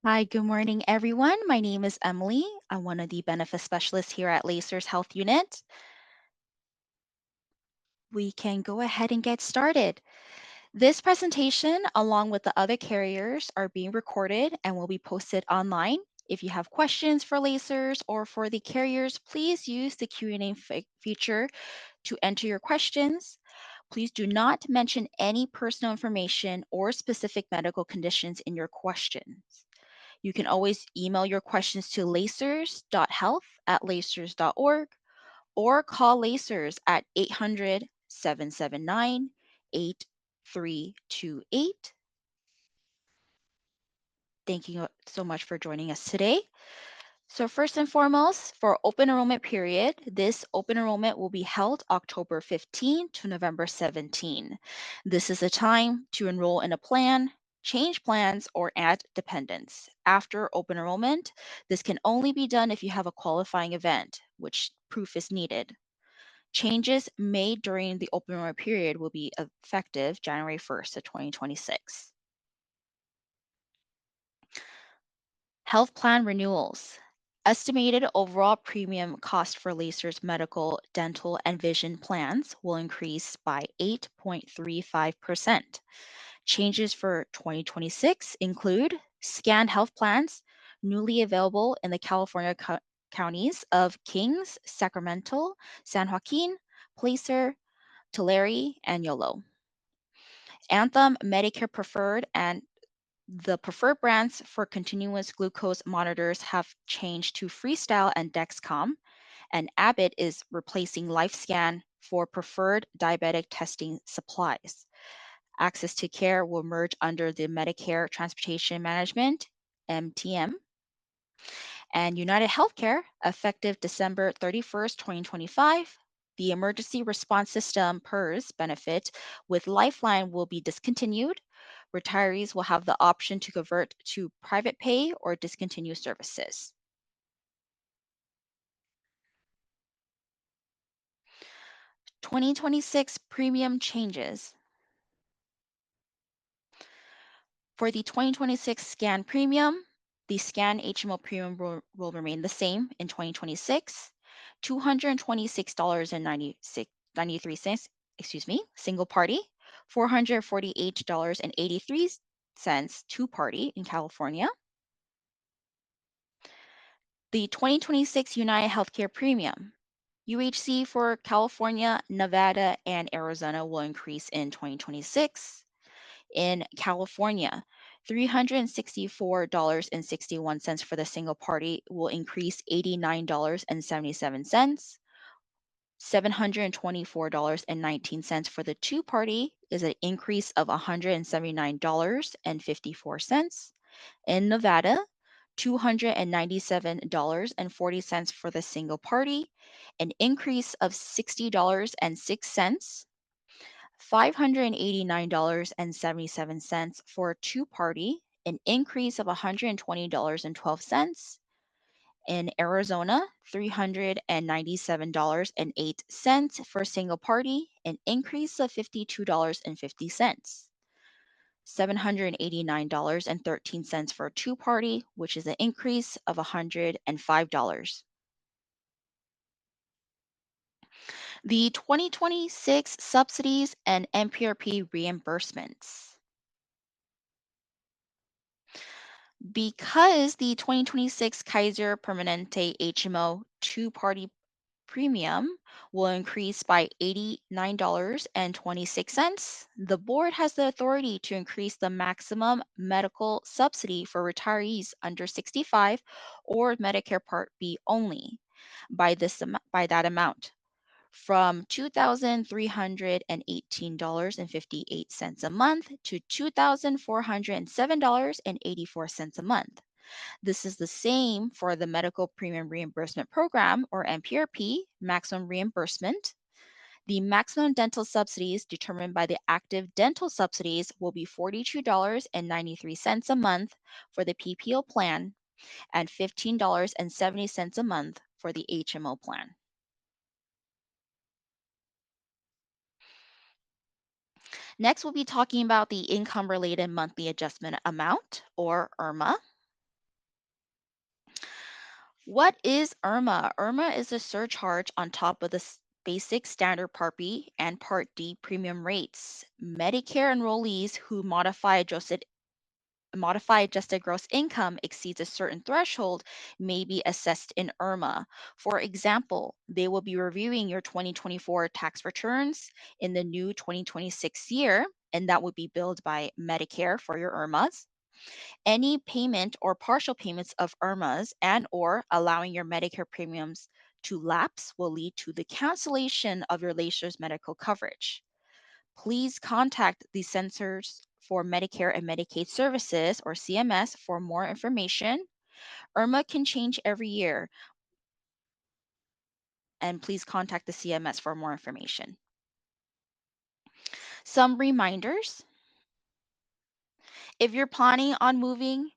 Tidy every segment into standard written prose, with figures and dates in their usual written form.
Hi, good morning, everyone. My name is Emily. I'm one of the benefit specialists here at LACERS Health Unit. We can go ahead and get started. This presentation, along with the other carriers, are being recorded and will be posted online. If you have questions for LACERS or for the carriers, please use the Q&A feature to enter your questions. Please do not mention any personal information or specific medical conditions in your questions. You can always email your questions to lacers.health@lacers.org or call LACERS at 800-779-8328. Thank you so much for joining us today. So first and foremost, for open enrollment period, this open enrollment will be held October 15 to November 17. This is a time to enroll in a plan, change plans, or add dependents. After open enrollment, this can only be done if you have a qualifying event, which proof is needed. Changes made during the open enrollment period will be effective January 1st of 2026. Health plan renewals. Estimated overall premium cost for LACER's medical, dental, and vision plans will increase by 8.35%. Changes for 2026 include scanned health plans newly available in the California counties of Kings, Sacramento, San Joaquin, Placer, Tulare, and Yolo. Anthem Medicare Preferred and the preferred brands for continuous glucose monitors have changed to Freestyle and Dexcom, and Abbott is replacing LifeScan for preferred diabetic testing supplies. Access to care will merge under the Medicare Transportation Management, MTM, and United Healthcare, effective December 31st, 2025. The Emergency Response System PERS benefit with Lifeline will be discontinued. Retirees will have the option to convert to private pay or discontinue services. 2026 premium changes. For the 2026 scan premium, the scan HMO premium will remain the same in 2026, $226.93, single party, $448.83 two party in California. The 2026 United Healthcare premium, UHC for California, Nevada, and Arizona will increase in 2026. In California, $364.61 for the single party will increase $89.77. $724.19 for the two party is an increase of $179.54. In Nevada, $297.40 for the single party, an increase of $60.06. $589.77 for a two party, an increase of $120.12. In Arizona, $397.08 for a single party, an increase of $52.50. $789.13 for a two party, which is an increase of $105. The 2026 subsidies and MPRP reimbursements. Because the 2026 Kaiser Permanente HMO two-party premium will increase by $89.26, the board has the authority to increase the maximum medical subsidy for retirees under 65 or Medicare Part B only by that amount from $2,318.58 a month to $2,407.84 a month. This is the same for the Medical Premium Reimbursement Program, or MPRP, maximum reimbursement. The maximum dental subsidies determined by the active dental subsidies will be $42.93 a month for the PPO plan and $15.70 a month for the HMO plan. Next, we'll be talking about the income related monthly adjustment amount, or IRMA. What is IRMA? IRMA is a surcharge on top of the basic standard Part B and Part D premium rates. Medicare enrollees who modify adjusted gross income exceeds a certain threshold may be assessed in IRMA. For example, they will be reviewing your 2024 tax returns in the new 2026 year, and that would be billed by Medicare for your IRMAs. Any payment or partial payments of IRMAs and or allowing your Medicare premiums to lapse will lead to the cancellation of your LACERS medical coverage. Please contact the Centers for Medicare and Medicaid Services, or CMS, for more information. IRMA can change every year, and please contact the CMS for more information. Some reminders. If you're planning on moving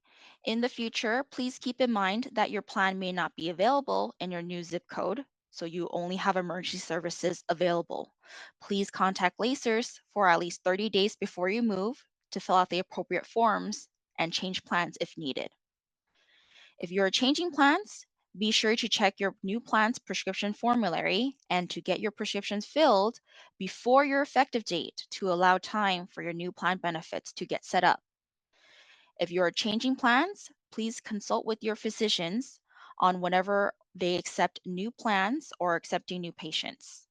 in the future, please keep in mind that your plan may not be available in your new zip code, so you only have emergency services available. Please contact LACERS for at least 30 days before you move to fill out the appropriate forms and change plans if needed. If you're changing plans, be sure to check your new plan's prescription formulary and to get your prescriptions filled before your effective date to allow time for your new plan benefits to get set up. If you are changing plans, please consult with your physicians on whenever they accept new plans or accepting new patients.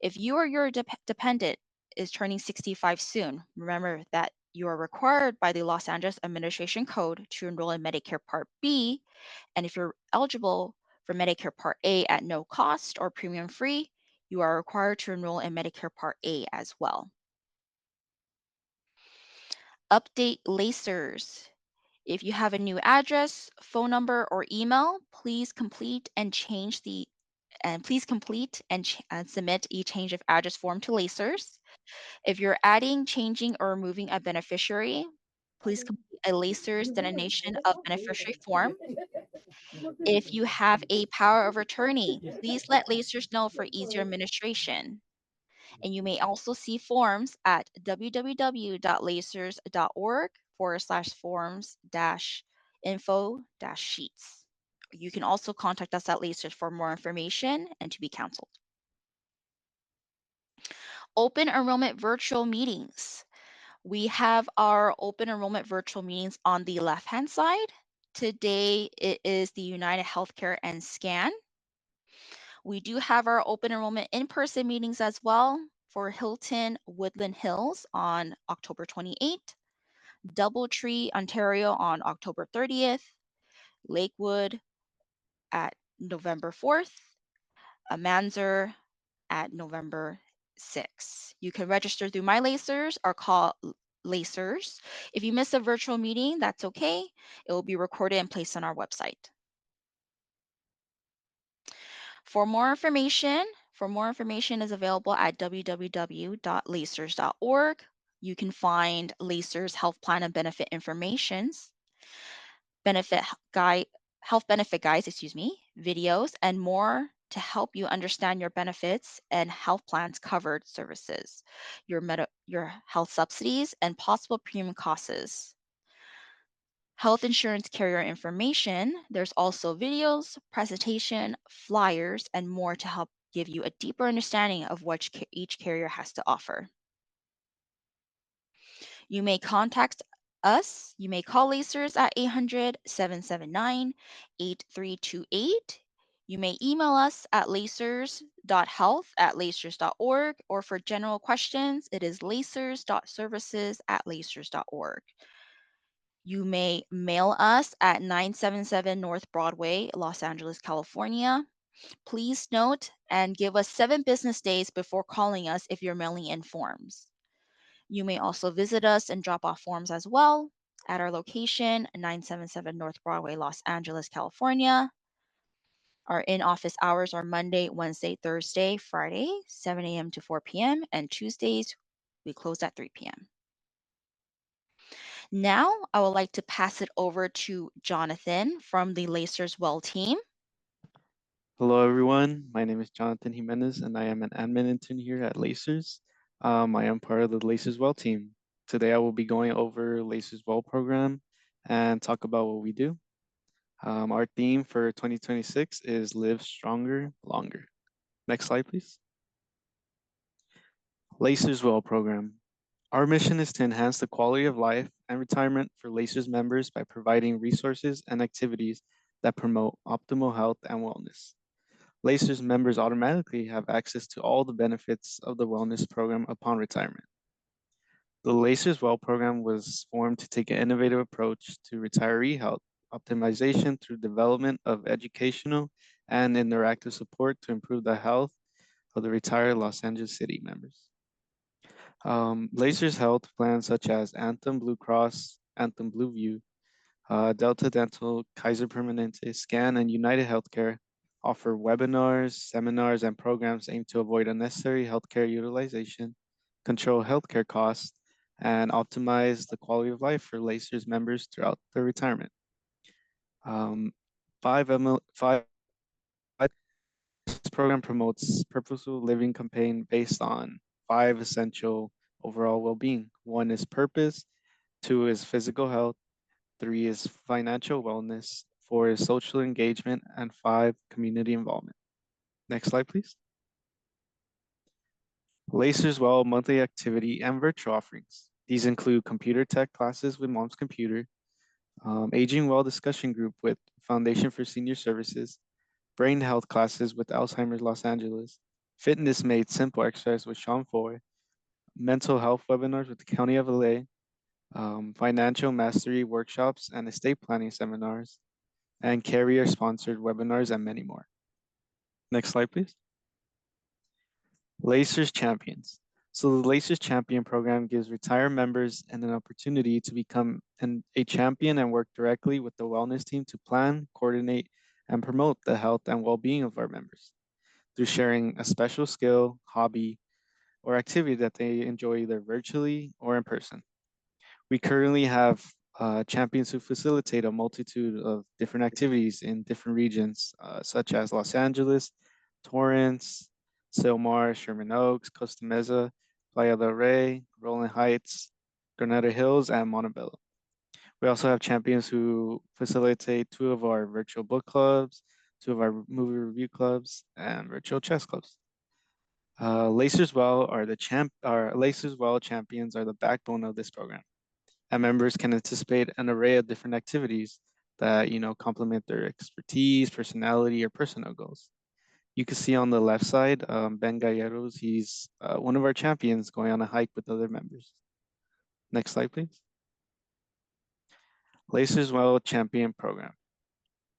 If you or your dependent is turning 65 soon, remember that you are required by the Los Angeles Administration Code to enroll in Medicare Part B, and if you're eligible for Medicare Part A at no cost or premium free, you are required to enroll in Medicare Part A as well. Update LACERS. If you have a new address, phone number, or email, please complete and submit a change of address form to LACERS. If you're adding, changing, or removing a beneficiary, please complete a LACERS designation of beneficiary form. If you have a power of attorney, please let LACERS know for easier administration. And you may also see forms at www.lacers.org/forms-info-sheets. You can also contact us at LACERS for more information and to be counseled. Open enrollment virtual meetings. We have our open enrollment virtual meetings on the left-hand side. Today it is the United Healthcare and SCAN. We do have our open enrollment in-person meetings as well for Hilton Woodland Hills on October 28th, Doubletree, Ontario on October 30th, Lakewood at November 4th, Manzer at November 6th. You can register through My LACERS or call LACERS. If you miss a virtual meeting, that's okay. It will be recorded and placed on our website. For more information is available at www.lacers.org. You can find LACERS health plan and benefit informations, health benefit guides, videos, and more to help you understand your benefits and health plans covered services, your health subsidies, and possible premium costs. Health insurance carrier information. There's also videos, presentation, flyers, and more to help give you a deeper understanding of what each carrier has to offer. You may contact us. You may call LACERS at 800-779-8328. You may email us at lacers.health@lacers.org, or for general questions, it is lacers.services@lacers.org. You may mail us at 977 North Broadway, Los Angeles, California. Please note and give us 7 business days before calling us if you're mailing in forms. You may also visit us and drop off forms as well at our location, 977 North Broadway, Los Angeles, California. Our in-office hours are Monday, Wednesday, Thursday, Friday, 7 a.m. to 4 p.m., and Tuesdays, we close at 3 p.m. Now, I would like to pass it over to Jonathan from the LACERS Well team. Hello, everyone. My name is Jonathan Jimenez, and I am an admin intern here at LACERS. I am part of the LACERS Well team. Today, I will be going over LACERS Well program and talk about what we do. Our theme for 2026 is Live Stronger, Longer. Next slide, please. LACERS Well Program. Our mission is to enhance the quality of life and retirement for LACERS members by providing resources and activities that promote optimal health and wellness. LACERS members automatically have access to all the benefits of the wellness program upon retirement. The LACERS Well program was formed to take an innovative approach to retiree health optimization through development of educational and interactive support to improve the health of the retired Los Angeles City members. LACERS health plans such as Anthem Blue Cross, Anthem Blue View, Delta Dental, Kaiser Permanente, Scan, and United Healthcare offer webinars, seminars, and programs aimed to avoid unnecessary healthcare utilization, control healthcare costs, and optimize the quality of life for LACERS members throughout their retirement. Um, 5 this program promotes purposeful living campaign based on 5 essential overall well-being. 1 is purpose, 2 is physical health, 3 is financial wellness, 4 is social engagement, and 5, community involvement. Next slide, please. LACERS Well monthly activity and virtual offerings. These include computer tech classes with Mom's Computer, Aging Well discussion group with Foundation for Senior Services, brain health classes with Alzheimer's Los Angeles, fitness made simple exercise with Sean Foy, mental health webinars with the County of LA, financial mastery workshops and estate planning seminars, and carrier-sponsored webinars, and many more. Next slide, please. LACERS Champions. So the LACERS Champion program gives retired members an opportunity to become a champion and work directly with the wellness team to plan, coordinate, and promote the health and well-being of our members through sharing a special skill, hobby, or activity that they enjoy either virtually or in person. We currently have champions who facilitate a multitude of different activities in different regions, such as Los Angeles, Torrance, Silmar, Sherman Oaks, Costa Mesa, Playa del Rey, Rolling Heights, Granada Hills, and Montebello. We also have champions who facilitate 2 of our virtual book clubs, 2 of our movie review clubs, and virtual chess clubs. LACERS Well champions are the backbone of this program, and members can anticipate an array of different activities that complement their expertise, personality, or personal goals. You can see on the left side, Ben Galleros, he's one of our champions going on a hike with other members. Next slide, please. LACERS Well Champion Program.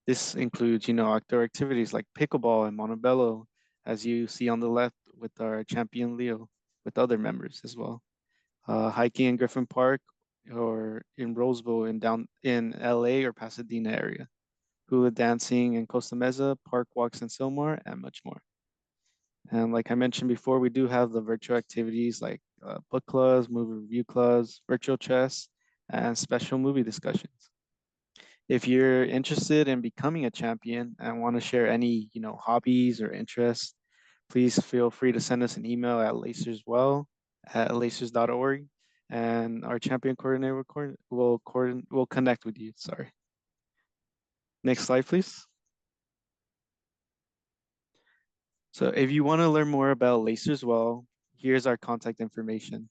This includes, outdoor activities like pickleball and Montebello, as you see on the left with our champion Leo, with other members as well. Hiking in Griffin Park or in Roseville in LA or Pasadena area. Hula dancing in Costa Mesa, park walks in Silmar, and much more. And like I mentioned before, we do have the virtual activities like book clubs, movie review clubs, virtual chess, and special movie discussions. If you're interested in becoming a champion and want to share any, hobbies or interests, please feel free to send us an email at lacerswell@lacers.org, and our champion coordinator will connect with you. Sorry. Next slide, please. So if you want to learn more about LACERS Well, here's our contact information.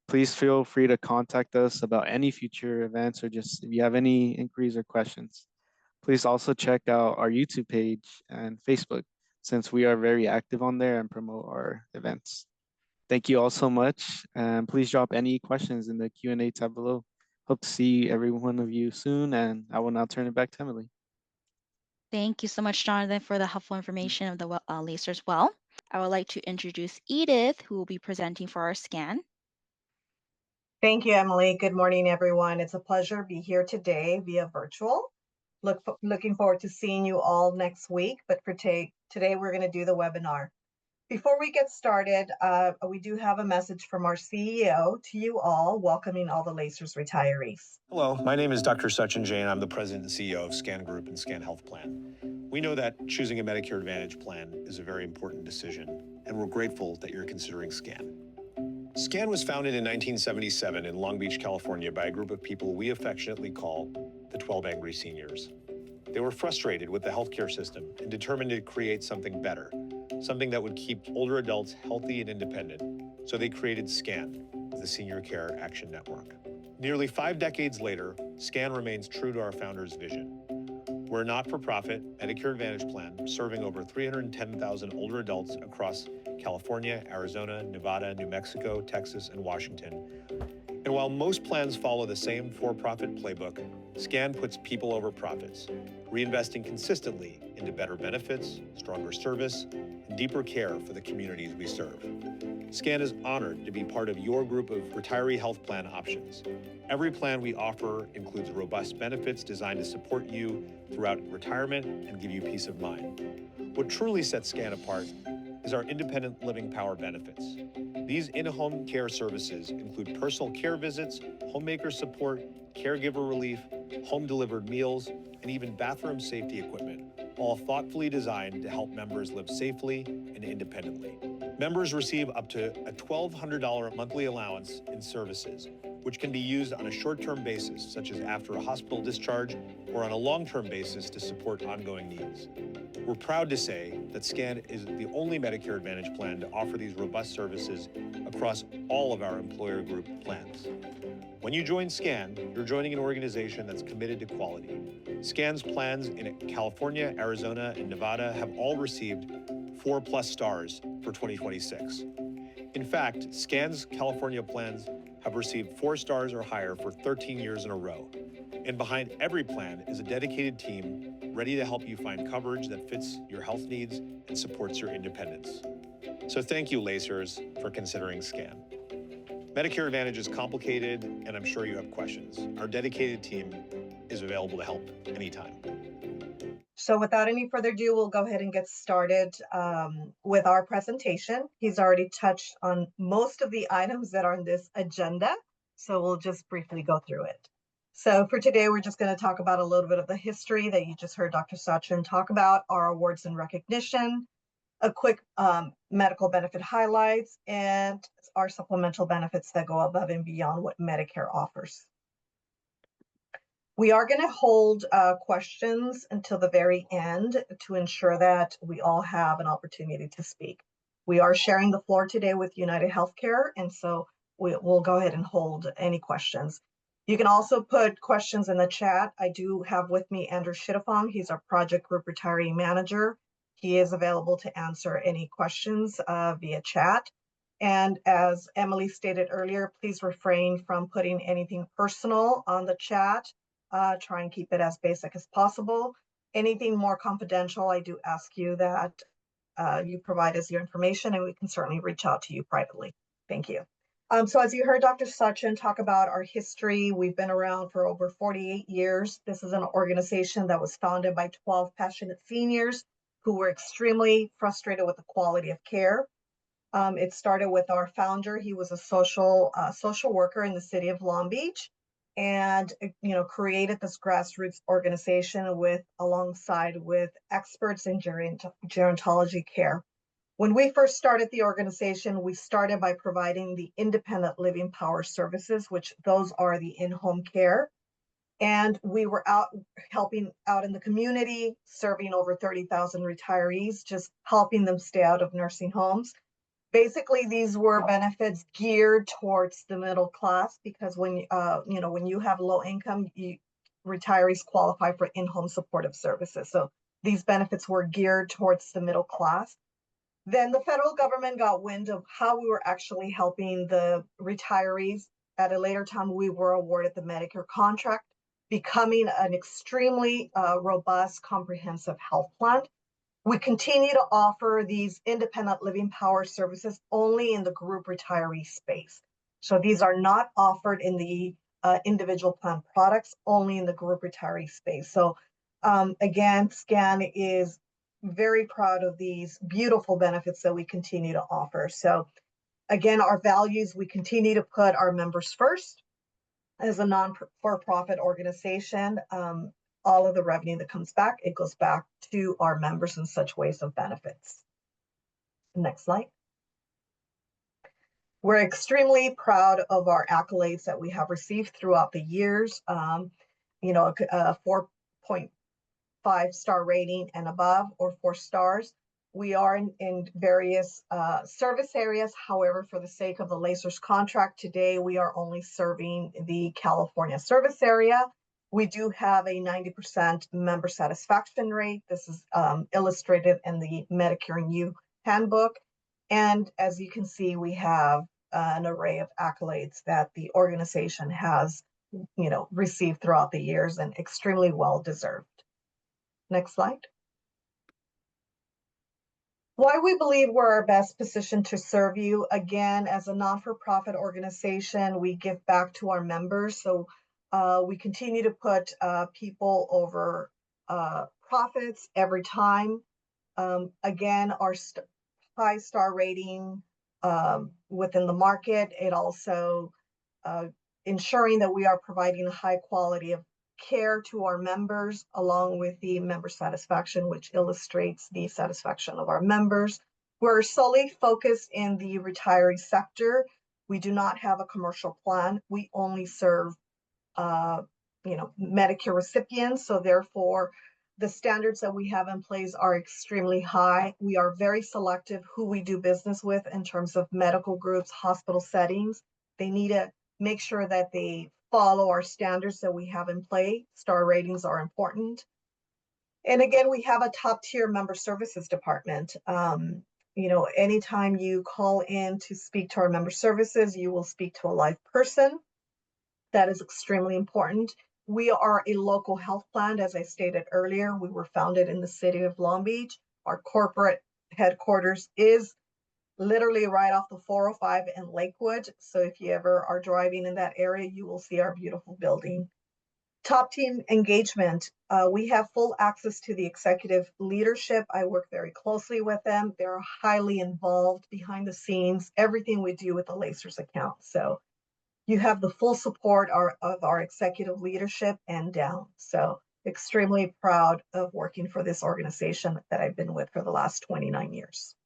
Please feel free to contact us about any future events or just if you have any inquiries or questions. Please also check out our YouTube page and Facebook, since we are very active on there and promote our events. Thank you all so much, and please drop any questions in the Q&A tab below. Hope to see every one of you soon, and I will now turn it back to Emily. Thank you so much, Jonathan, for the helpful information of the LACERS Well. I would like to introduce Edith, who will be presenting for our scan. Thank you, Emily. Good morning, everyone. It's a pleasure to be here today via virtual. Looking forward to seeing you all next week, but for today we're going to do the webinar. Before we get started, we do have a message from our CEO to you all, welcoming all the LACERS retirees. Hello, my name is Dr. Sachin Jain. I'm the president and CEO of Scan Group and Scan Health Plan. We know that choosing a Medicare Advantage plan is a very important decision, and we're grateful that you're considering Scan. Scan was founded in 1977 in Long Beach, California by a group of people we affectionately call the 12 Angry Seniors. They were frustrated with the healthcare system and determined to create something better, something that would keep older adults healthy and independent. So they created SCAN, the Senior Care Action Network. Nearly 5 decades later, SCAN remains true to our founders' vision. We're a not-for-profit Medicare Advantage plan serving over 310,000 older adults across California, Arizona, Nevada, New Mexico, Texas, and Washington. And while most plans follow the same for-profit playbook, SCAN puts people over profits, reinvesting consistently into better benefits, stronger service, and deeper care for the communities we serve. SCAN is honored to be part of your group of retiree health plan options. Every plan we offer includes robust benefits designed to support you throughout retirement and give you peace of mind. What truly sets SCAN apart is our independent living power benefits. These in-home care services include personal care visits, homemaker support, caregiver relief, home-delivered meals, and even bathroom safety equipment, all thoughtfully designed to help members live safely and independently. Members receive up to a $1,200 monthly allowance in services, which can be used on a short-term basis, such as after a hospital discharge, or on a long-term basis to support ongoing needs. We're proud to say that SCAN is the only Medicare Advantage plan to offer these robust services across all of our employer group plans. When you join SCAN, you're joining an organization that's committed to quality. SCAN's plans in California, Arizona, and Nevada have all received 4+ stars for 2026. In fact, SCAN's California plans have received 4 stars or higher for 13 years in a row. And behind every plan is a dedicated team ready to help you find coverage that fits your health needs and supports your independence. So thank you, LACERS, for considering SCAN. Medicare Advantage is complicated, and I'm sure you have questions. Our dedicated team is available to help anytime. So without any further ado, we'll go ahead and get started with our presentation. He's already touched on most of the items that are on this agenda, so we'll just briefly go through it. So for today, we're just going to talk about a little bit of the history that you just heard Dr. Sachin talk about, our awards and recognition, a quick medical benefit highlights, and our supplemental benefits that go above and beyond what Medicare offers. We are going to hold questions until the very end to ensure that we all have an opportunity to speak. We are sharing the floor today with United Healthcare, and so we'll go ahead and hold any questions. You can also put questions in the chat. I do have with me Andrew Shitafong. He's our project group retiree manager. He is available to answer any questions via chat. And as Emily stated earlier, please refrain from putting anything personal on the chat. Try and keep it as basic as possible. Anything more confidential, I do ask you that you provide us your information, and we can certainly reach out to you privately. Thank you. So as you heard Dr. Sachin talk about our history, we've been around for over 48 years. This is an organization that was founded by 12 passionate seniors who were extremely frustrated with the quality of care. It started with our founder. He was a social worker in the city of Long Beach, and created this grassroots organization alongside with experts in gerontology care. When we first started the organization, we started by providing the independent living power services, which those are the in-home care. And we were out helping out in the community, serving over 30,000 retirees, just helping them stay out of nursing homes. Basically, these were benefits geared towards the middle class, because when you have low income, retirees qualify for in-home supportive services. So these benefits were geared towards the middle class. Then the federal government got wind of how we were actually helping the retirees. At a later time, we were awarded the Medicare contract, becoming an extremely robust, comprehensive health plan. We continue to offer these independent living power services only in the group retiree space. So these are not offered in the individual plan products, only in the group retiree space. So again, SCAN is very proud of these beautiful benefits that we continue to offer. So again, our values, we continue to put our members first. As a non-for-profit organization, all of the revenue that comes back, it goes back to our members in such ways of benefits. Next slide. We're extremely proud of our accolades that we have received throughout the years. A 4.5 5-star rating and above, or 4 stars. We are in various service areas. However, for the sake of the LACERS contract today, we are only serving the California service area. We do have a 90% member satisfaction rate. This is illustrated in the Medicare and You handbook. And as you can see, we have an array of accolades that the organization has, received throughout the years, and extremely well deserved. Next slide. Why we believe we're our best positioned to serve you. Again, as a non-for-profit organization, we give back to our members. So we continue to put people over profits every time. Again, our 5-star rating within the market, it also ensuring that we are providing a high quality of care to our members, along with the member satisfaction, which illustrates the satisfaction of our members. We're solely focused in the retiree sector. We do not have a commercial plan. We only serve, Medicare recipients. So therefore, the standards that we have in place are extremely high. We are very selective who we do business with in terms of medical groups, hospital settings. They need to make sure that they follow our standards that we have in play. Star ratings are important. And again, we have a top tier member services department. Anytime you call in to speak to our member services, you will speak to a live person. That is extremely important. We are a local health plan. As I stated earlier, we were founded in the city of Long Beach. Our corporate headquarters is literally right off the 405 in Lakewood. So if you ever are driving in that area, you will see our beautiful building. Top team engagement. We have full access to the executive leadership. I work very closely with them. They're highly involved behind the scenes, everything we do with the LACERS account. So you have the full support of our executive leadership and down. So extremely proud of working for this organization that I've been with for the last 29 years.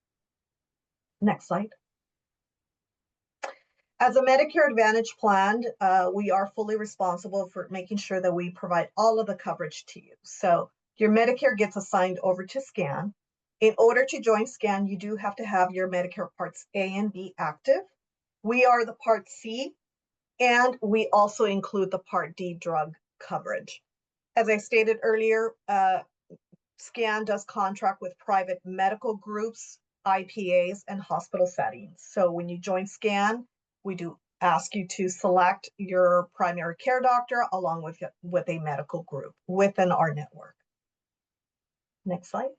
Next slide. As a Medicare Advantage plan, we are fully responsible for making sure that we provide all of the coverage to you. So your Medicare gets assigned over to SCAN. In order to join SCAN, you do have to have your Medicare Parts A and B active. We are the Part C, and we also include the Part D drug coverage. As I stated earlier, SCAN does contract with private medical groups, IPAs, and hospital settings. So when you join SCAN, we do ask you to select your primary care doctor along with a medical group within our network. Next slide.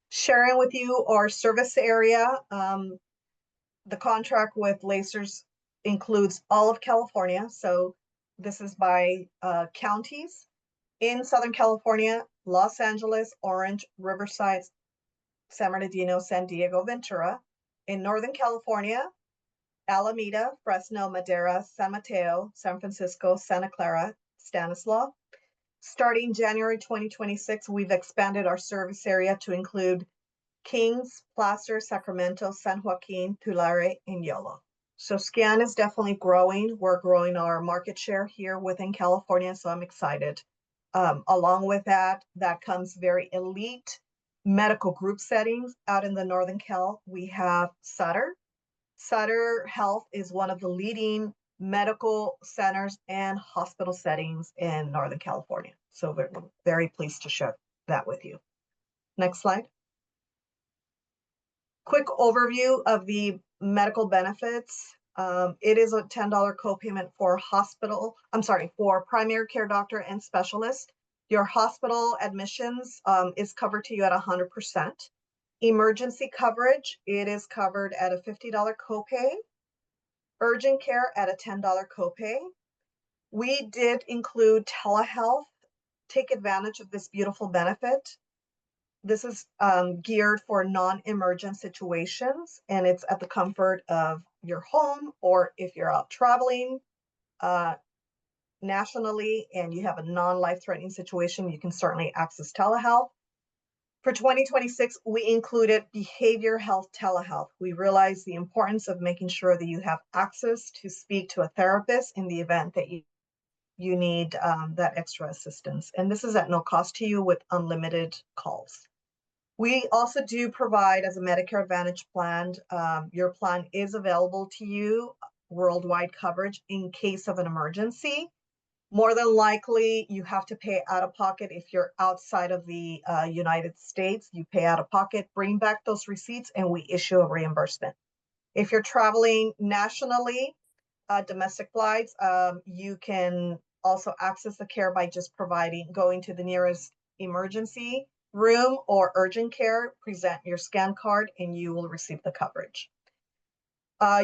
Sharing with you our service area. The contract with LACERS includes all of California. So this is by counties. In Southern California, Los Angeles, Orange, Riverside, San Bernardino, San Diego, Ventura. In Northern California, Alameda, Fresno, Madera, San Mateo, San Francisco, Santa Clara, Stanislaus. Starting January 2026, we've expanded our service area to include Kings, Placer, Sacramento, San Joaquin, Tulare, and Yolo. So SCAN is definitely growing. We're growing our market share here within California, so I'm excited. Along with that comes very elite medical group settings. Out in the Northern Cal, we have Sutter. Sutter Health is one of the leading medical centers and hospital settings in Northern California. So we're very pleased to share that with you. Next slide. Quick overview of the medical benefits. It is a $10 copayment for for primary care doctor and specialist. Your hospital admissions is covered to you at 100%. Emergency coverage, it is covered at a $50 copay. Urgent care at a $10 copay. We did include telehealth. Take advantage of this beautiful benefit. This is geared for non-emergent situations, and it's at the comfort of your home, or if you're out traveling nationally and you have a non-life-threatening situation, you can certainly access telehealth. For 2026, we included behavior health telehealth. We realized the importance of making sure that you have access to speak to a therapist in the event that you need that extra assistance. And this is at no cost to you with unlimited calls. We also do provide, as a Medicare Advantage plan, your plan is available to you, worldwide coverage in case of an emergency. More than likely, you have to pay out of pocket. If you're outside of the United States, you pay out of pocket, bring back those receipts, and we issue a reimbursement. If you're traveling nationally, domestic flights, you can also access the care by just going to the nearest emergency room or urgent care, present your scan card, and you will receive the coverage.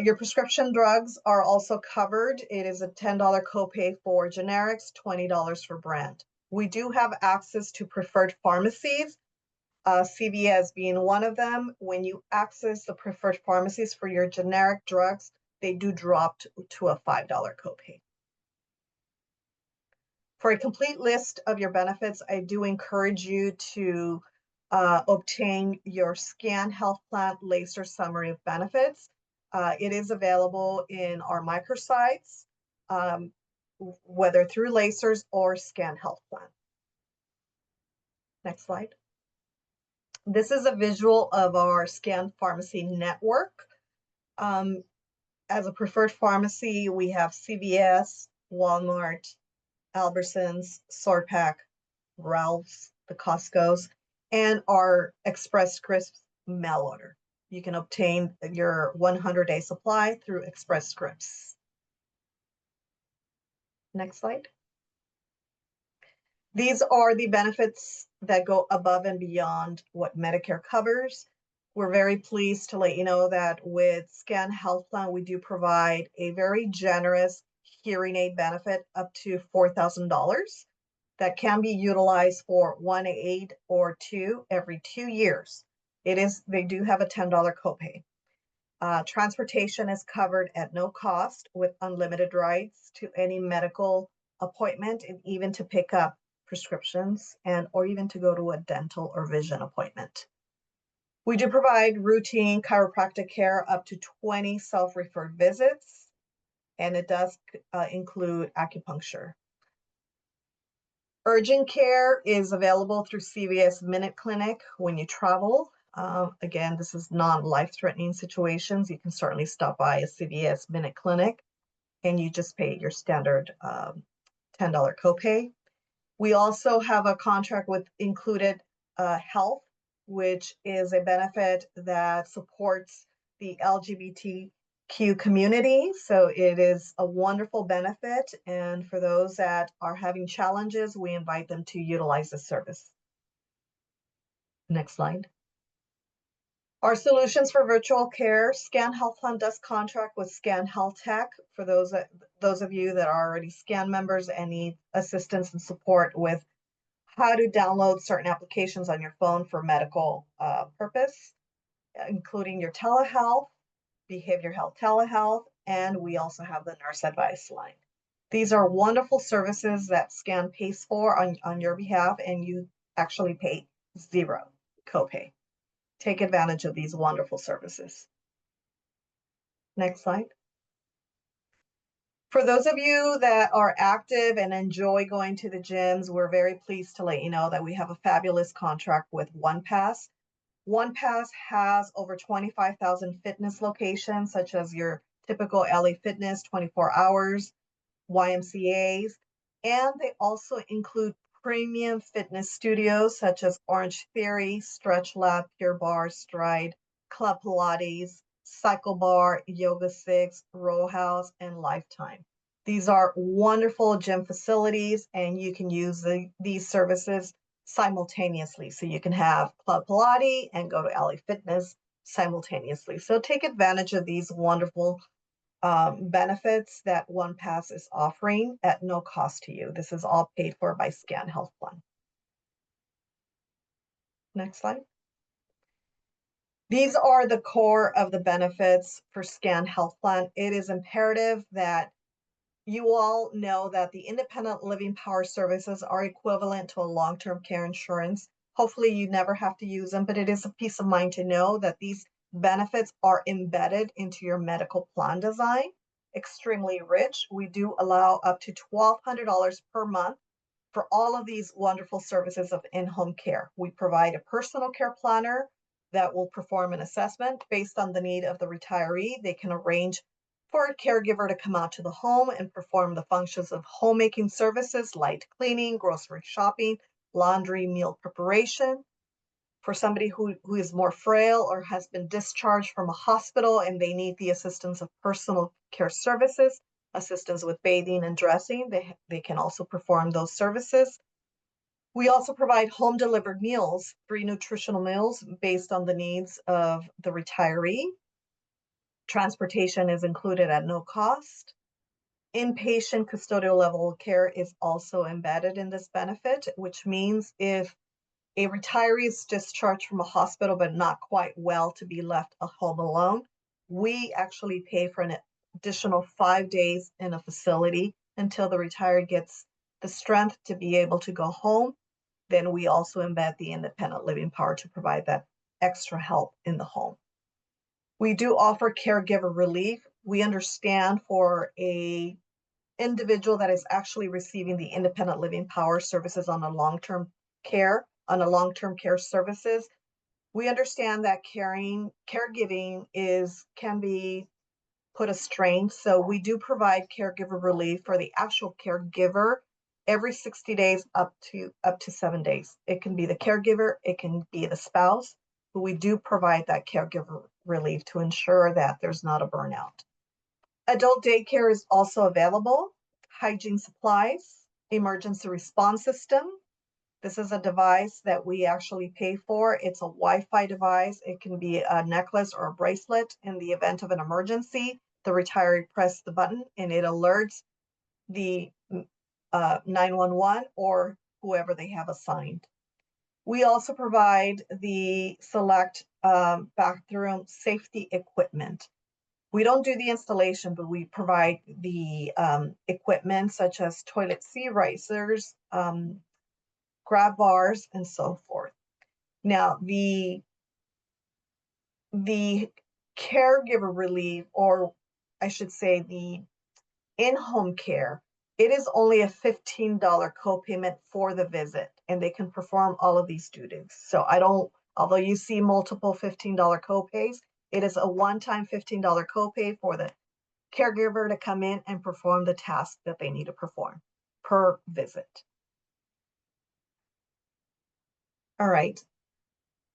Your prescription drugs are also covered. It is a $10 copay for generics, $20 for brand. We do have access to preferred pharmacies, CVS being one of them. When you access the preferred pharmacies for your generic drugs, they do drop to a $5 copay. For a complete list of your benefits, I do encourage you to obtain your Scan Health Plan LACER summary of benefits. It is available in our microsites, whether through LACERS or Scan Health Plan. Next slide. This is a visual of our Scan Pharmacy network. As a preferred pharmacy, we have CVS, Walmart, Albertsons, Sorpac, Ralph's, the Costco's, and our Express Scripts mail order. You can obtain your 100-day supply through Express Scripts. Next slide. These are the benefits that go above and beyond what Medicare covers. We're very pleased to let you know that with Scan Health Plan, we do provide a very generous hearing aid benefit up to $4,000 that can be utilized for one aid or two every 2 years. They do have a $10 copay. Transportation is covered at no cost with unlimited rides to any medical appointment, and even to pick up prescriptions or even to go to a dental or vision appointment. We do provide routine chiropractic care up to 20 self-referred visits, and it does include acupuncture. Urgent care is available through CVS Minute Clinic when you travel. Again, this is non-life-threatening situations. You can certainly stop by a CVS Minute Clinic and you just pay your standard $10 copay. We also have a contract with Included Health, which is a benefit that supports the LGBTQ community. So it is a wonderful benefit. And for those that are having challenges, we invite them to utilize the service. Next slide. Our solutions for virtual care, Scan Health Plan does contract with Scan Health Tech. For those of you that are already Scan members and need assistance and support with how to download certain applications on your phone for medical purpose, including your telehealth, behavioral health telehealth, and we also have the nurse advice line. These are wonderful services that Scan pays for on your behalf, and you actually pay $0 copay. Take advantage of these wonderful services. Next slide. For those of you that are active and enjoy going to the gyms, we're very pleased to let you know that we have a fabulous contract with OnePass. OnePass has over 25,000 fitness locations, such as your typical LA Fitness, 24 hours, YMCAs, and they also include premium fitness studios such as Orange Theory, Stretch Lab, Pure Barre, Stride, Club Pilates, Cycle Bar, Yoga 6, Row House, and Lifetime. These are wonderful gym facilities, and you can use these services simultaneously. So you can have Club Pilates and go to LA Fitness simultaneously. So take advantage of these wonderful benefits that OnePass is offering at no cost to you. This is all paid for by Scan Health Plan. Next slide. These are the core of the benefits for Scan Health Plan. It is imperative that you all know that the independent living power services are equivalent to a long-term care insurance. Hopefully you never have to use them, but it is a peace of mind to know that these benefits are embedded into your medical plan design. extremely rich. We do allow up to $1,200 per month for all of these wonderful services of in-home care. We provide a personal care planner that will perform an assessment based on the need of the retiree. They can arrange for a caregiver to come out to the home and perform the functions of homemaking services, light cleaning, grocery shopping, laundry, meal preparation. For somebody who is more frail or has been discharged from a hospital and they need the assistance of personal care services, assistance with bathing and dressing, they can also perform those services. We also provide home delivered meals, free nutritional meals based on the needs of the retiree. Transportation is included at no cost. Inpatient custodial level care is also embedded in this benefit, which means if a retiree is discharged from a hospital but not quite well to be left at home alone, we actually pay for an additional 5 days in a facility until the retiree gets the strength to be able to go home. Then we also embed the independent living power to provide that extra help in the home. We do offer caregiver relief. We understand for a individual that is actually receiving the independent living power services on a long-term care, services, we understand that caregiving can be put a strain. So we do provide caregiver relief for the actual caregiver every 60 days up to 7 days. It can be the caregiver, it can be the spouse, but we do provide that caregiver relief to ensure that there's not a burnout. Adult daycare is also available, hygiene supplies, emergency response system. This is a device that we actually pay for. It's a Wi-Fi device. It can be a necklace or a bracelet. In the event of an emergency, the retiree press the button and it alerts the 911 or whoever they have assigned. We also provide the select bathroom safety equipment. We don't do the installation, but we provide the equipment such as toilet seat risers, grab bars, and so forth. Now, the caregiver relief, or I should say the in-home care, it is only a $15 copayment for the visit, and they can perform all of these duties. So although you see multiple $15 copays, it is a one-time $15 copay for the caregiver to come in and perform the task that they need to perform per visit. All right.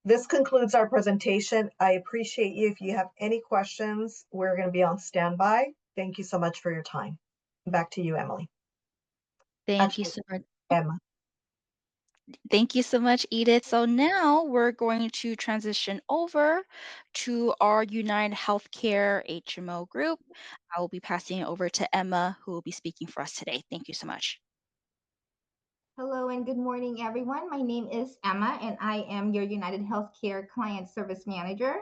This concludes our presentation. I appreciate you. If you have any questions, we're going to be on standby. Thank you so much for your time. Back to you, Emily. Thank you so much. Emma. Thank you so much, Edith. So now we're going to transition over to our United Healthcare HMO group. I will be passing it over to Emma, who will be speaking for us today. Thank you so much. Hello and good morning, everyone. My name is Emma, and I am your United Healthcare Client Service Manager.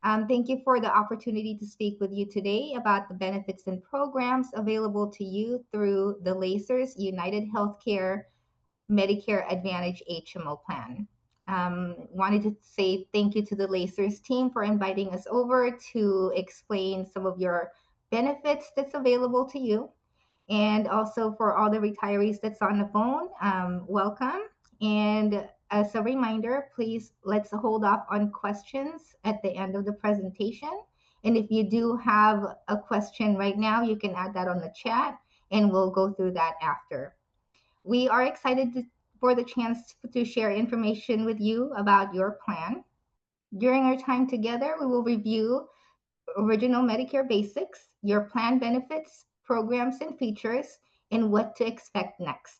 Thank you for the opportunity to speak with you today about the benefits and programs available to you through the LACERS United Healthcare Medicare Advantage HMO plan. Wanted to say thank you to the LACERS team for inviting us over to explain some of your benefits that's available to you. And also for all the retirees that's on the phone, welcome. And as a reminder, please let's hold off on questions at the end of the presentation. And if you do have a question right now, you can add that on the chat and we'll go through that after. We are excited for the chance to share information with you about your plan. During our time together, we will review original Medicare basics, your plan benefits, programs and features, and what to expect next.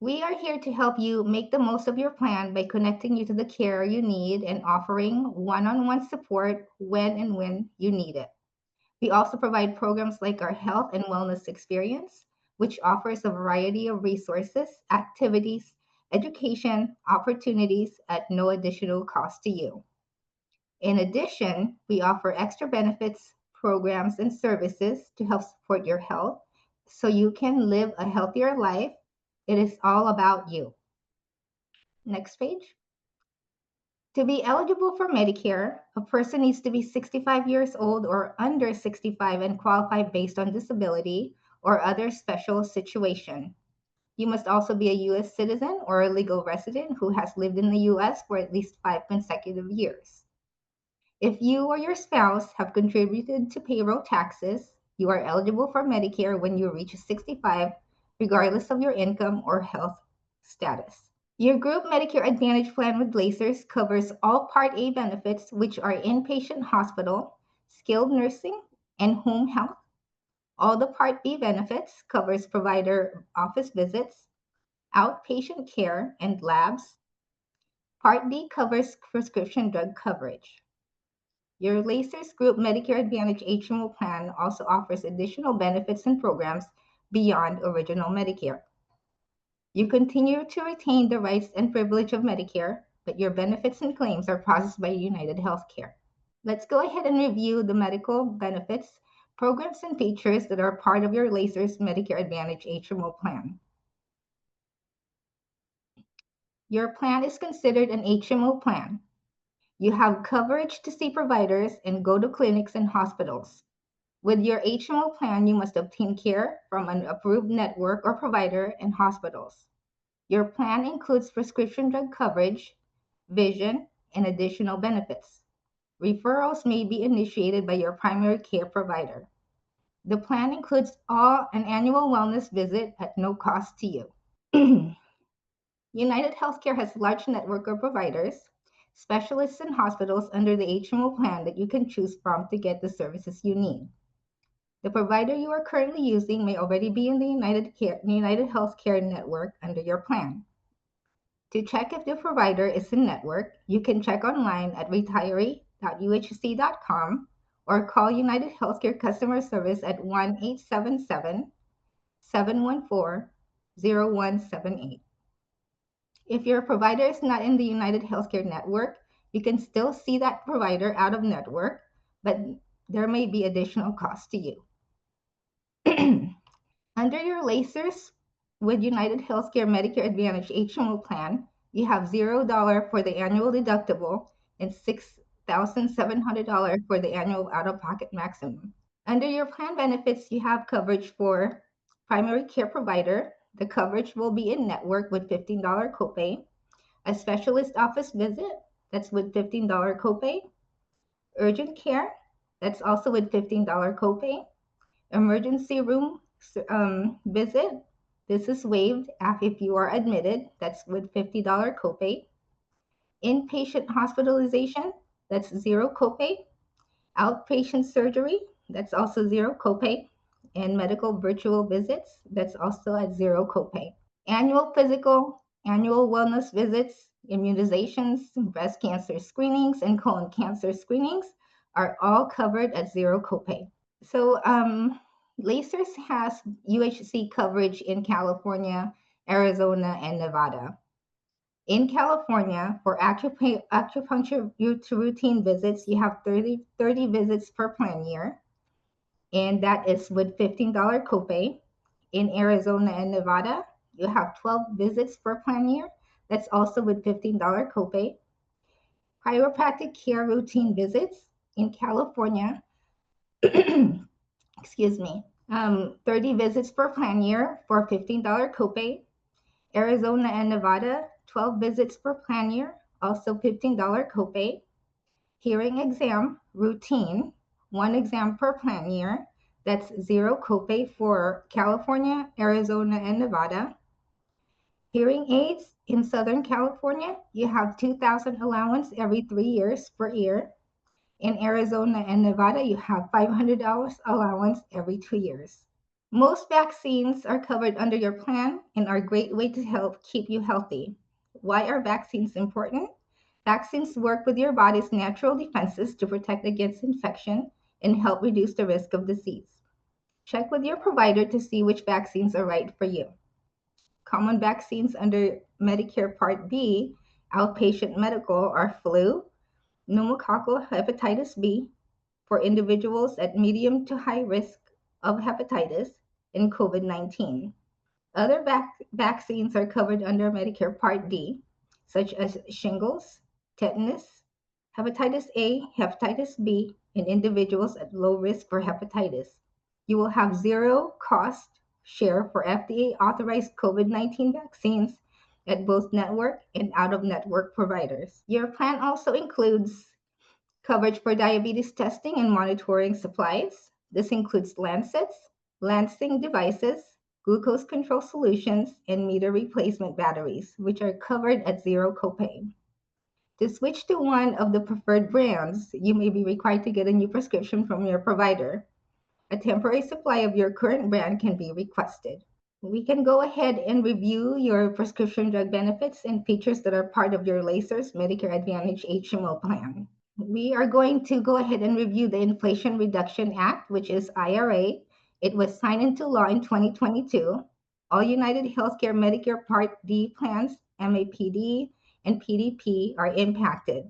We are here to help you make the most of your plan by connecting you to the care you need and offering one-on-one support when you need it. We also provide programs like our Health and Wellness Experience, which offers a variety of resources, activities, education, opportunities at no additional cost to you. In addition, we offer extra benefits, programs, and services to help support your health so you can live a healthier life. It is all about you. Next page. To be eligible for Medicare, a person needs to be 65 years old or under 65 and qualify based on disability or other special situation. You must also be a U.S. citizen or a legal resident who has lived in the U.S. for at least 5 consecutive years. If you or your spouse have contributed to payroll taxes, you are eligible for Medicare when you reach 65, regardless of your income or health status. Your group Medicare Advantage plan with LACERS covers all Part A benefits, which are inpatient hospital, skilled nursing, and home health. All the Part B benefits covers provider office visits, outpatient care, and labs. Part D covers prescription drug coverage. Your LACERS Group Medicare Advantage HMO plan also offers additional benefits and programs beyond original Medicare. You continue to retain the rights and privilege of Medicare, but your benefits and claims are processed by United Healthcare. Let's go ahead and review the medical benefits, programs, and features that are part of your LACERS Medicare Advantage HMO plan. Your plan is considered an HMO plan. You have coverage to see providers and go to clinics and hospitals. With your HMO plan, you must obtain care from an approved network or provider and hospitals. Your plan includes prescription drug coverage, vision, and additional benefits. Referrals may be initiated by your primary care provider. The plan includes an annual wellness visit at no cost to you. United Healthcare has a large network of providers, specialists, and hospitals under the HMO plan that you can choose from to get the services you need. The provider you are currently using may already be in the United Healthcare network under your plan. To check if the provider is in network, you can check online at retiree.uhc.com or call United Healthcare customer service at 1-877-714-0178. If your provider is not in the United Healthcare network, you can still see that provider out of network, but there may be additional costs to you. Under your LACERS with United Healthcare Medicare Advantage HMO plan, you have $0 for the annual deductible and $6,700 for the annual out-of-pocket maximum. Under your plan benefits, you have coverage for primary care provider. The coverage will be in network with $15 copay. A specialist office visit, that's with $15 copay. Urgent care, that's also with $15 copay. Emergency room visit, this is waived if you are admitted, that's with $50 copay. Inpatient hospitalization, that's zero copay. Outpatient surgery, that's also zero copay. And medical virtual visits, that's also at zero copay. Annual physical, annual wellness visits, immunizations, breast cancer screenings, and colon cancer screenings are all covered at zero copay. So LACERS has UHC coverage in California, Arizona, and Nevada. In California, for acupuncture routine visits, you have 30 visits per plan year, and that is with $15 copay. In Arizona and Nevada, you have 12 visits per plan year. That's also with $15 copay. Chiropractic care routine visits in California, excuse me, 30 visits per plan year for $15 copay. Arizona and Nevada, 12 visits per plan year, also $15 copay. Hearing exam routine, 1 exam per plan year, that's zero copay for California, Arizona, and Nevada. Hearing aids in Southern California, you have $2,000 allowance every 3 years per ear. In Arizona and Nevada, you have $500 allowance every 2 years. Most vaccines are covered under your plan and are a great way to help keep you healthy. Why are vaccines important? Vaccines work with your body's natural defenses to protect against infection and help reduce the risk of disease. Check with your provider to see which vaccines are right for you. Common vaccines under Medicare Part B, outpatient medical, are flu, pneumococcal hepatitis B for individuals at medium to high risk of hepatitis, and COVID-19. Other vaccines are covered under Medicare Part D, such as shingles, tetanus, hepatitis A, hepatitis B in individuals at low risk for hepatitis. You will have zero cost share for FDA authorized COVID-19 vaccines at both network and out of network providers. Your plan also includes coverage for diabetes testing and monitoring supplies. This includes lancets, lancing devices, glucose control solutions, and meter replacement batteries, which are covered at zero copay. To switch to one of the preferred brands, you may be required to get a new prescription from your provider. A temporary supply of your current brand can be requested. We can go ahead and review your prescription drug benefits and features that are part of your LACERS Medicare Advantage HMO plan. We are going to go ahead and review the Inflation Reduction Act, which is IRA. It was signed into law in 2022. All United Healthcare Medicare Part D plans, MAPD, and PDP are impacted.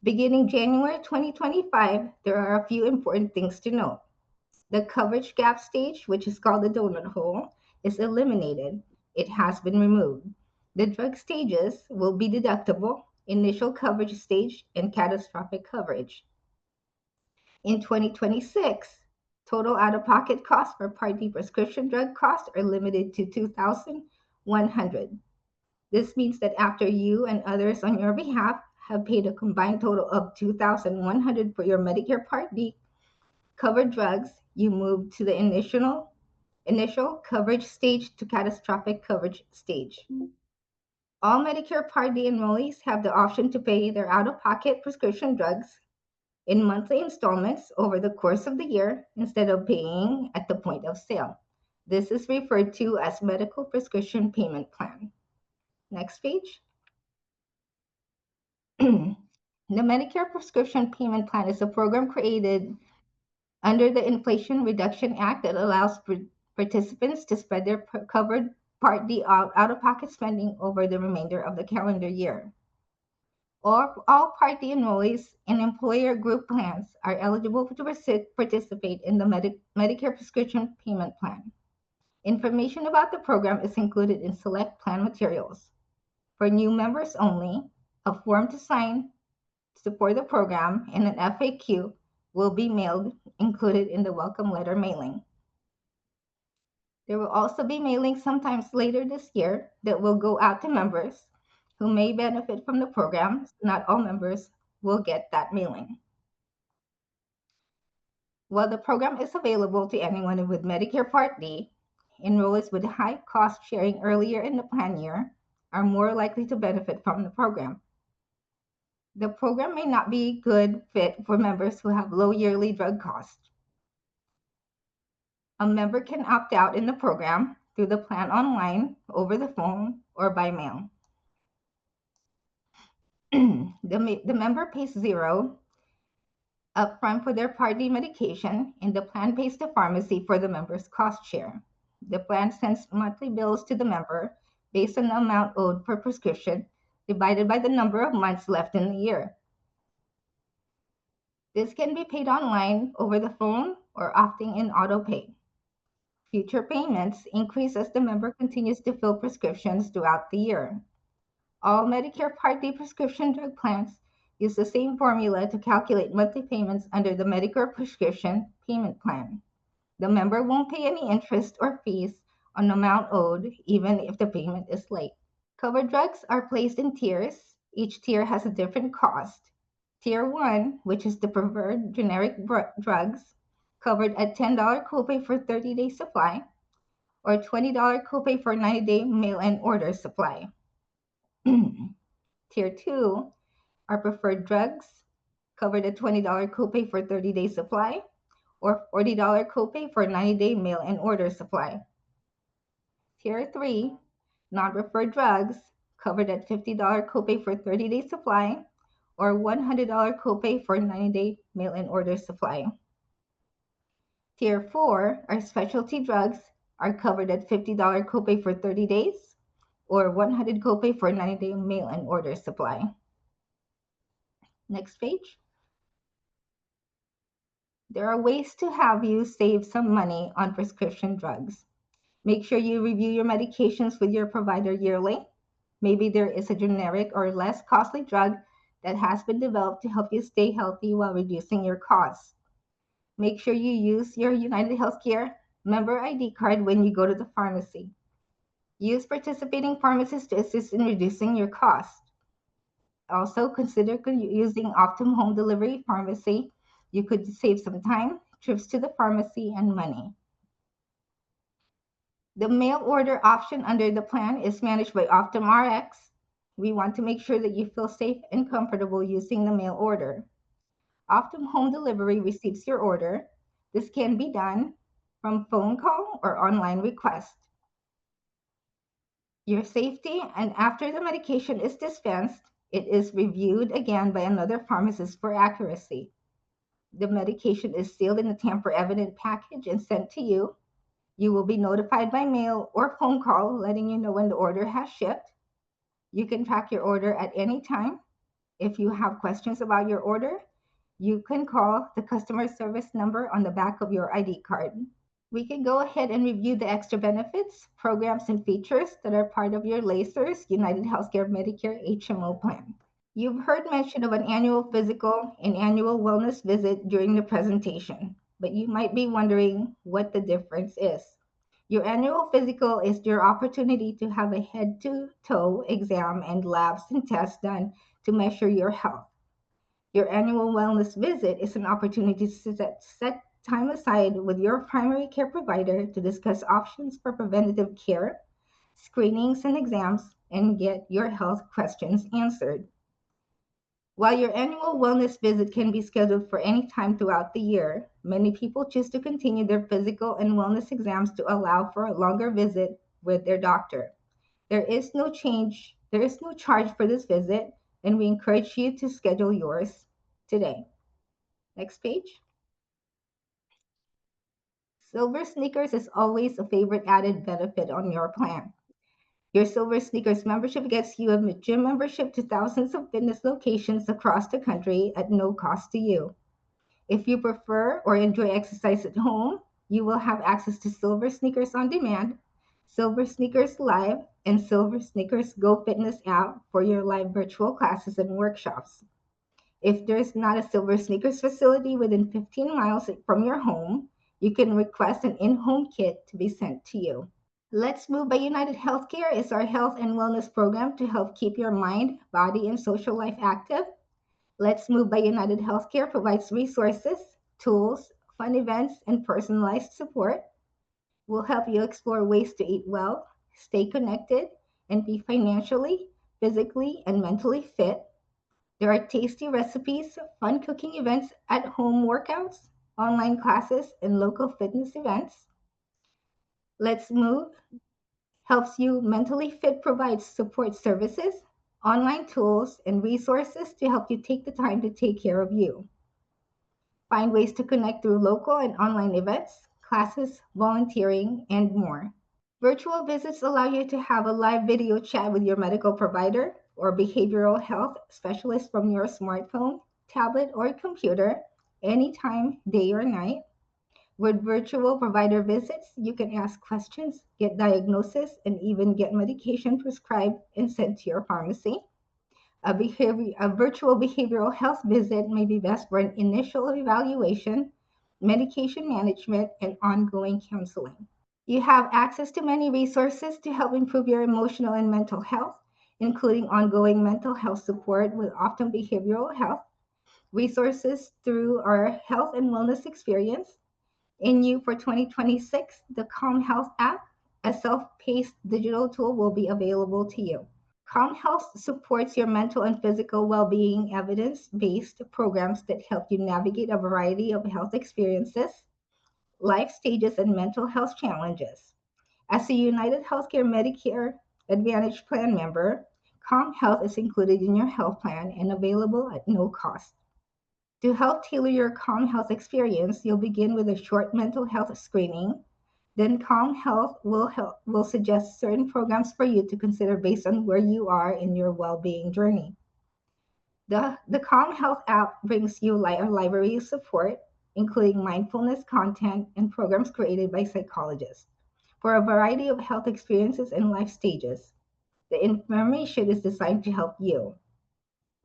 Beginning January 2025, there are a few important things to note. The coverage gap stage, which is called the donut hole, is eliminated. It has been removed. The drug stages will be deductible, initial coverage stage, and catastrophic coverage. In 2026, total out-of-pocket costs for Part D prescription drug costs are limited to $2,100. This means that after you and others on your behalf have paid a combined total of $2,100 for your Medicare Part D covered drugs, you move to the initial coverage stage to catastrophic coverage stage. All Medicare Part D enrollees have the option to pay their out-of-pocket prescription drugs in monthly installments over the course of the year instead of paying at the point of sale. This is referred to as medical prescription payment plan. Next page. The Medicare prescription payment plan is a program created under the Inflation Reduction Act that allows participants to spread their covered Part D out-of-pocket spending over the remainder of the calendar year. All Part D enrollees in employer group plans are eligible to participate in the Medicare prescription payment plan. Information about the program is included in select plan materials. For new members only, a form to sign to support the program and an FAQ will be mailed, included in the welcome letter mailing. There will also be mailing sometimes later this year that will go out to members who may benefit from the program. Not all members will get that mailing. While the program is available to anyone with Medicare Part D, enrollees with high cost sharing earlier in the plan year are more likely to benefit from the program. The program may not be a good fit for members who have low yearly drug costs. A member can opt out in the program through the plan online, over the phone, or by mail. The member pays zero upfront for their Part D medication, and the plan pays the pharmacy for the member's cost share. The plan sends monthly bills to the member based on the amount owed per prescription divided by the number of months left in the year. This can be paid online, over the phone, or opting in auto pay. Future payments increase as the member continues to fill prescriptions throughout the year. All Medicare Part D prescription drug plans use the same formula to calculate monthly payments under the Medicare prescription payment plan. The member won't pay any interest or fees on the amount owed, even if the payment is late. Covered drugs are placed in tiers. Each tier has a different cost. Tier 1, which is the preferred generic drugs, covered at $10 copay for 30-day supply, or $20 copay for 90-day mail-in order supply. Tier 2 are preferred drugs, covered at $20 copay for 30-day supply, or $40 copay for 90-day mail-in order supply. Tier 3, non-preferred drugs, covered at $50 copay for 30-day supply, or $100 copay for 90-day mail-in order supply. Tier 4 are specialty drugs, are covered at $50 copay for 30 days, or $100 copay for 90-day mail-in order supply. Next page. There are ways to have you save some money on prescription drugs. Make sure you review your medications with your provider yearly. Maybe there is a generic or less costly drug that has been developed to help you stay healthy while reducing your costs. Make sure you use your United Healthcare member ID card when you go to the pharmacy. Use participating pharmacists to assist in reducing your costs. Also, consider using Optum Home Delivery Pharmacy. You could save some time, trips to the pharmacy, and money. The mail order option under the plan is managed by Optum Rx. We want to make sure that you feel safe and comfortable using the mail order. Optum Home Delivery receives your order. This can be done from phone call or online request. Your safety, and after the medication is dispensed, it is reviewed again by another pharmacist for accuracy. The medication is sealed in a tamper-evident package and sent to you. You will be notified by mail or phone call letting you know when the order has shipped. You can track your order at any time. If you have questions about your order, you can call the customer service number on the back of your ID card. We can go ahead and review the extra benefits, programs, and features that are part of your LACERS United Healthcare Medicare HMO plan. You've heard mention of an annual physical and annual wellness visit during the presentation, but you might be wondering what the difference is. Your annual physical is your opportunity to have a head-to-toe exam and labs and tests done to measure your health. Your annual wellness visit is an opportunity to set time aside with your primary care provider to discuss options for preventative care, screenings, and exams, and get your health questions answered. While your annual wellness visit can be scheduled for any time throughout the year, many people choose to continue their physical and wellness exams to allow for a longer visit with their doctor. There is no charge for this visit, and we encourage you to schedule yours today. Next page. Silver Sneakers is always a favorite added benefit on your plan. Your Silver Sneakers membership gets you a gym membership to thousands of fitness locations across the country at no cost to you. If you prefer or enjoy exercise at home, you will have access to Silver Sneakers on Demand, Silver Sneakers Live, and Silver Sneakers Go Fitness app for your live virtual classes and workshops. If there's not a Silver Sneakers facility within 15 miles from your home, you can request an in-home kit to be sent to you. Let's Move by United Healthcare is our health and wellness program to help keep your mind, body, and social life active. Let's Move by United Healthcare provides resources, tools, fun events, and personalized support. We'll help you explore ways to eat well, stay connected, and be financially, physically, and mentally fit. There are tasty recipes, fun cooking events, at-home workouts, online classes, and local fitness events. Let's Move helps you mentally fit, provides support services, online tools, and resources to help you take the time to take care of you. Find ways to connect through local and online events, classes, volunteering, and more. Virtual visits allow you to have a live video chat with your medical provider or behavioral health specialist from your smartphone, tablet, or computer anytime, day or night. With virtual provider visits, you can ask questions, get diagnosis, and even get medication prescribed and sent to your pharmacy. A virtual behavioral health visit may be best for an initial evaluation, medication management, and ongoing counseling. You have access to many resources to help improve your emotional and mental health, including ongoing mental health support with Optum Behavioral Health, resources through our health and wellness experience. In you for 2026, the Calm Health app, a self-paced digital tool, will be available to you. Calm Health supports your mental and physical well-being evidence-based programs that help you navigate a variety of health experiences, life stages, and mental health challenges. As a United Healthcare Medicare Advantage plan member, Calm Health is included in your health plan and available at no cost. To help tailor your Calm Health experience, you'll begin with a short mental health screening. Then Calm Health will suggest certain programs for you to consider based on where you are in your well-being journey. The Calm Health app brings you a library of support, including mindfulness content and programs created by psychologists for a variety of health experiences and life stages. The information is designed to help you.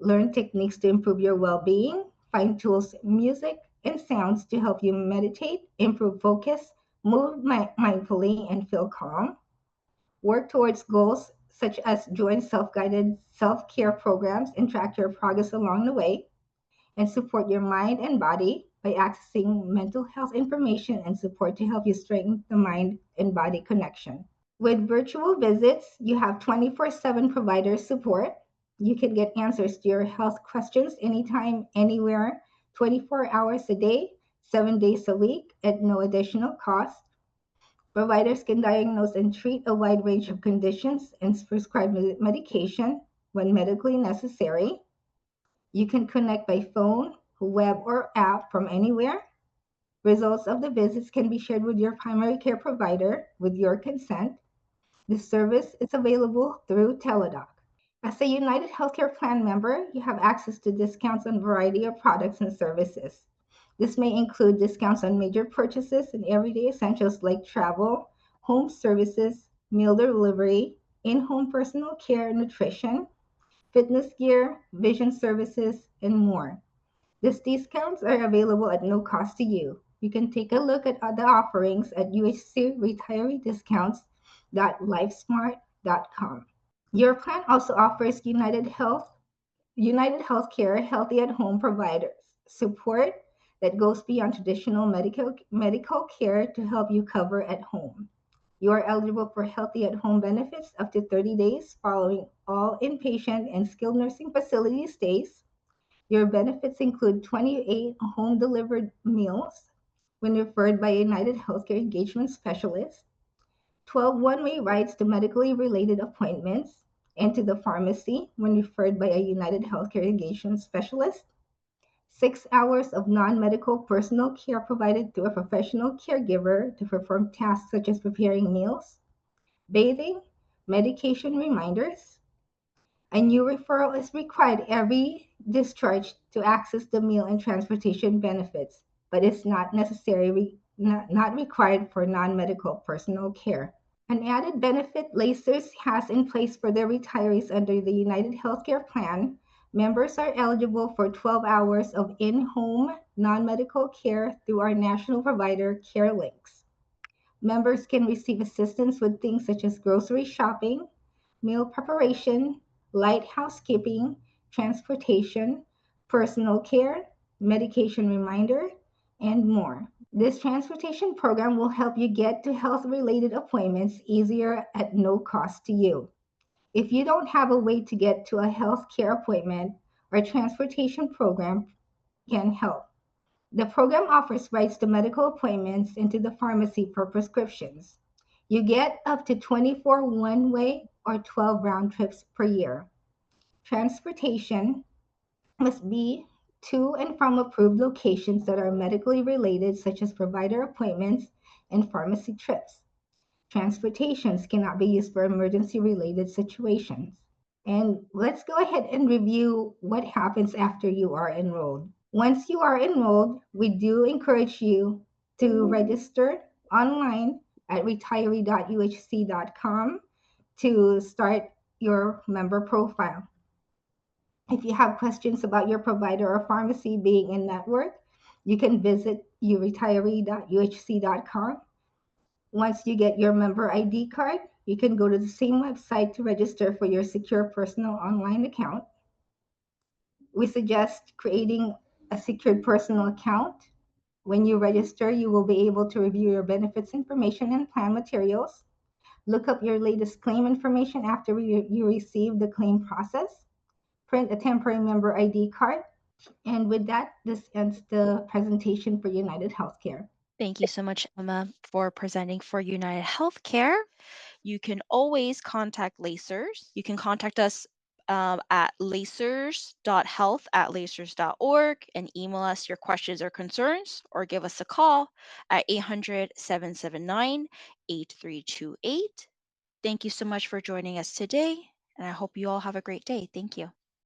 learn techniques to improve your well being, find tools, music, and sounds to help you meditate, improve focus, move mindfully, and feel calm. Work towards goals such as join self guided self care programs and track your progress along the way, and support your mind and body by accessing mental health information and support to help you strengthen the mind and body connection. With virtual visits, you have 24/7 provider support. You can get answers to your health questions anytime, anywhere, 24 hours a day, 7 days a week at no additional cost. Providers can diagnose and treat a wide range of conditions and prescribe medication when medically necessary. You can connect by phone, web, or app from anywhere. Results of the visits can be shared with your primary care provider with your consent. This service is available through Teladoc. As a United Healthcare Plan member, you have access to discounts on a variety of products and services. This may include discounts on major purchases and everyday essentials like travel, home services, meal delivery, in-home personal care, nutrition, fitness gear, vision services, and more. These discounts are available at no cost to you. You can take a look at other offerings at UHC retiree discounts.lifesmart.com. Your plan also offers United Healthcare Healthy at Home providers support that goes beyond traditional medical care to help you cover at home. You are eligible for Healthy at Home benefits up to 30 days following all inpatient and skilled nursing facility stays. Your benefits include 28 home delivered meals when referred by a United Healthcare Engagement Specialist, 12 one-way rides to medically related appointments and to the pharmacy when referred by a United Healthcare Engagement Specialist, 6 hours of non-medical personal care provided through a professional caregiver to perform tasks such as preparing meals, bathing, medication reminders. A new referral is required every discharge to access the meal and transportation benefits, but it's not required for non-medical personal care. An added benefit LACERS has in place for their retirees under the United Healthcare Plan, members are eligible for 12 hours of in-home non-medical care through our national provider care links. Members can receive assistance with things such as grocery shopping, meal preparation, light housekeeping, transportation, personal care, medication reminder, and more. This transportation program will help you get to health related appointments easier at no cost to you. If you don't have a way to get to a health care appointment, our transportation program can help. The program offers rights to medical appointments and to the pharmacy for prescriptions. You get up to 24 one way or 12 round trips per year. Transportation must be to and from approved locations that are medically related, such as provider appointments and pharmacy trips. Transportations cannot be used for emergency related situations. And let's go ahead and review what happens after you are enrolled. Once you are enrolled, we do encourage you to register online at retiree.uhc.com to start your member profile. If you have questions about your provider or pharmacy being in network, you can visit retiree.uhc.com. Once you get your member ID card, you can go to the same website to register for your secure personal online account. We suggest creating a secured personal account. When you register, you will be able to review your benefits information and plan materials, look up your latest claim information after you receive the claim process, print a temporary member ID card. And with that, this ends the presentation for United Healthcare. Thank you so much, Emma, for presenting for United Healthcare. You can always contact LACERS. You can contact us at lacers.health@lacers.org and email us your questions or concerns, or give us a call at 800-779-8328. Thank you so much for joining us today, and I hope you all have a great day. Thank you.